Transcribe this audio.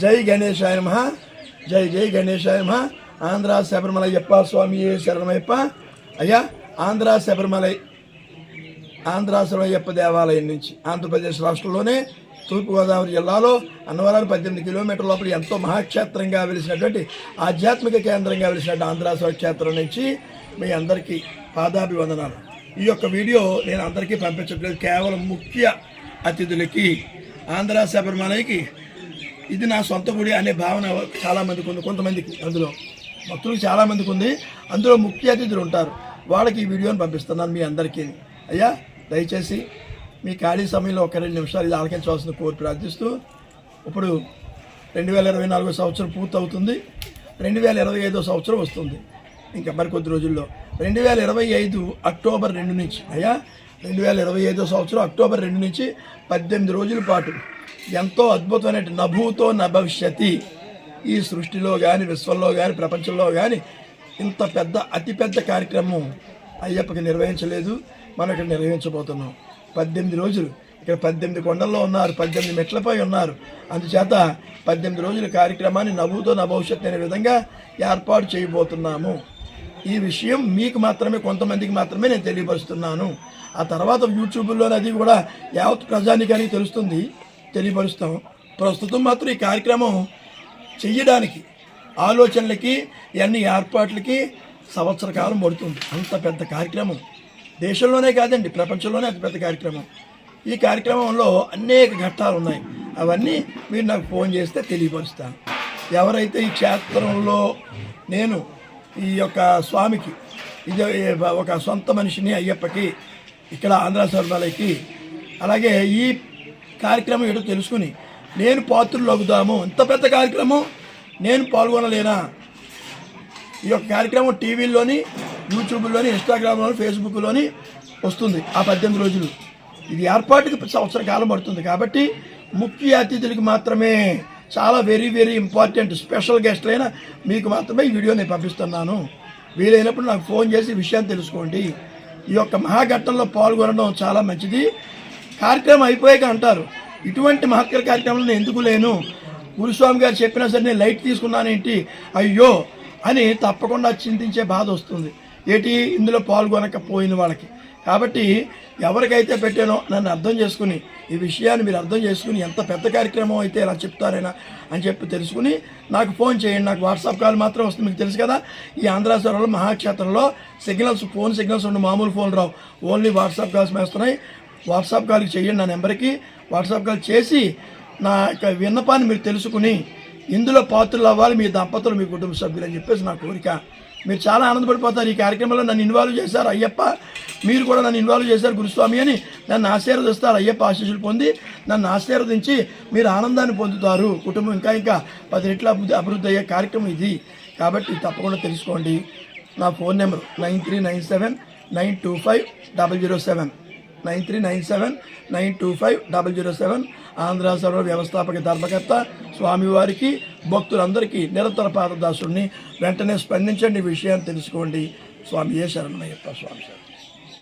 జై గణేశాయ నమః. జై జై గణేశాయ నమః. ఆంధ్ర శబరిమల అయ్యప్ప స్వామి శరణమయ్యప్ప. అయ్యా ఆంధ్ర శబరిమలయ్యప్ప దేవాలయం నుంచి ఆంధ్రప్రదేశ్ రాష్ట్రంలోనే తూర్పుగోదావరి జిల్లాలో అన్నవరం 18 కిలోమీటర్ల లోపల ఎంతో మహాక్షేత్రంగా వెలిసినటువంటి ఆధ్యాత్మిక కేంద్రంగా వెలిసినటువంటి ఆంధ్ర క్షేత్రం నుంచి మీ అందరికీ పాదాభివందనాలు. ఈ యొక్క వీడియో నేను అందరికీ పంపించట్లేదు, కేవలం ముఖ్య అతిథులకి. ఆంధ్ర శబరిమలకి ఇది నా సొంత గుడి అనే భావన చాలామందికి ఉంది, కొంతమందికి అందులో భక్తులకు చాలామందికి ఉంది. అందులో ముఖ్య అతిథులు ఉంటారు, వాళ్ళకి ఈ వీడియోని పంపిస్తున్నాను మీ అందరికీ. అయ్యా దయచేసి మీ ఖాళీ సమయంలో ఒక 2 నిమిషాలు ఇది ఆలకించవలసిన కోరి ప్రార్థిస్తూ, ఇప్పుడు 2024 సంవత్సరం పూర్తవుతుంది, 2025 సంవత్సరం వస్తుంది ఇంకా మరికొద్ది రోజుల్లో. 2025 అక్టోబర్ 2 నుంచి అయ్యా 2025 సంవత్సరం అక్టోబర్ 2 నుంచి 18 రోజుల పాటు ఎంతో అద్భుతమైన నభూతో నభవిష్యతి ఈ సృష్టిలో కానీ విశ్వంలో కానీ ప్రపంచంలో కానీ ఇంత అతిపెద్ద కార్యక్రమం అయ్యప్పకి నిర్వహించలేదు, మనం ఇక్కడ నిర్వహించబోతున్నాం. 18 రోజులు ఇక్కడ 18 కొండల్లో ఉన్నారు, 18 మెట్లపై ఉన్నారు. అందుచేత 18 రోజుల కార్యక్రమాన్ని నభూతో నభవిష్యత్ అనే విధంగా ఏర్పాటు చేయబోతున్నాము. ఈ విషయం మీకు మాత్రమే, కొంతమందికి మాత్రమే నేను తెలియపరుస్తున్నాను. ఆ తర్వాత యూట్యూబ్లో అది కూడా యావత్ ప్రజానికానికి తెలుస్తుంది, తెలియపరుస్తాం. ప్రస్తుతం మాత్రం ఈ కార్యక్రమం చెయ్యడానికి ఆలోచనలకి ఇవన్నీ ఏర్పాట్లకి సంవత్సర కాలం పడుతుంది. అంత పెద్ద కార్యక్రమం దేశంలోనే కాదండి, ప్రపంచంలోనే అతిపెద్ద కార్యక్రమం. ఈ కార్యక్రమంలో అనేక ఘట్టాలు ఉన్నాయి, అవన్నీ మీరు నాకు ఫోన్ చేస్తే తెలియపరుస్తాను. ఎవరైతే ఈ క్షేత్రంలో నేను ఈ యొక్క స్వామికి ఇది ఒక సొంత మనిషిని అయ్యప్పకి ఇక్కడ ఆంధ్ర శబరిమలకి, అలాగే ఈ కార్యక్రమం ఏదో తెలుసుకుని నేను పాత్రలు అవుదాము, ఇంత పెద్ద కార్యక్రమం నేను పాల్గొనలేనా? ఈ యొక్క కార్యక్రమం టీవీలోని, యూట్యూబ్లోని, ఇన్స్టాగ్రామ్లోని, ఫేస్బుక్లోని వస్తుంది. ఆ 18 రోజులు ఇది ఏర్పాటుకి సంవత్సర కాలం పడుతుంది. కాబట్టి ముఖ్య అతిథులకి మాత్రమే, చాలా వెరీ వెరీ ఇంపార్టెంట్ స్పెషల్ గెస్ట్లైన మీకు మాత్రమే ఈ వీడియో నేను పంపిస్తున్నాను. వీలైనప్పుడు నాకు ఫోన్ చేసి విషయాన్ని తెలుసుకోండి. ఈ యొక్క మహాఘట్టంలో పాల్గొనడం చాలా మంచిది. కార్యక్రమం అయిపోయాక అంటారు, ఇటువంటి మహత్తర కార్యక్రమంలో నేను ఎందుకు లేను, గురుస్వామి గారు చెప్పినా సరే నేను లైట్ తీసుకున్నానేంటి, అయ్యో అని తప్పకుండా చింతించే బాధ వస్తుంది ఏంటి ఇందులో పాల్గొనకపోయిన వాళ్ళకి. కాబట్టి ఎవరికైతే పెట్టానో నన్ను అర్థం చేసుకుని, ఈ విషయాన్ని మీరు అర్థం చేసుకుని, ఎంత పెద్ద కార్యక్రమం అయితే ఇలా చెప్తారైనా అని చెప్పి తెలుసుకుని నాకు ఫోన్ చేయండి. నాకు వాట్సాప్ కాల్ మాత్రం వస్తుంది, మీకు తెలుసు కదా. ఈ ఆంధ్ర శబరిమల మహాక్షేత్రంలో సిగ్నల్స్, ఫోన్ సిగ్నల్స్ ఉండి మామూలు ఫోన్ రావు, ఓన్లీ వాట్సాప్ కాల్స్ వేస్తున్నాయి. వాట్సాప్ కాల్కి చేయండి, నా నెంబర్కి వాట్సాప్ కాల్ చేసి నా యొక్క విన్నపాన్ని మీరు తెలుసుకుని ఇందులో పాత్రలు అవ్వాలి మీ దంపతులు, మీ కుటుంబ సభ్యులు అని చెప్పేసి నా కోరిక. మీరు చాలా ఆనందపడిపోతారు. ఈ కార్యక్రమంలో నన్ను ఇన్వాల్వ్ చేశారు అయ్యప్ప, మీరు కూడా నన్ను ఇన్వాల్వ్ చేశారు గురుస్వామి అని నన్ను ఆశీర్వదిస్తారు. అయ్యప్ప ఆశీస్సులు పొంది నన్ను ఆశీర్వదించి మీరు ఆనందాన్ని పొందుతారు. కుటుంబం ఇంకా 10 రెట్ల అభివృద్ధి అయ్యే కార్యక్రమం ఇది. కాబట్టి తప్పకుండా తెలుసుకోండి. నా ఫోన్ నెంబర్ 9397925007, 9397925007. ఆంధ్ర శబరిమల వ్యవస్థాపక ధర్మకర్త స్వామివారికి, భక్తులందరికీ నిరంతర పాదదాసుడిని. వెంటనే స్పందించండి, విషయాన్ని తెలుసుకోండి. స్వామియే శరణమయ్యప్ప. స్వామి శరణం.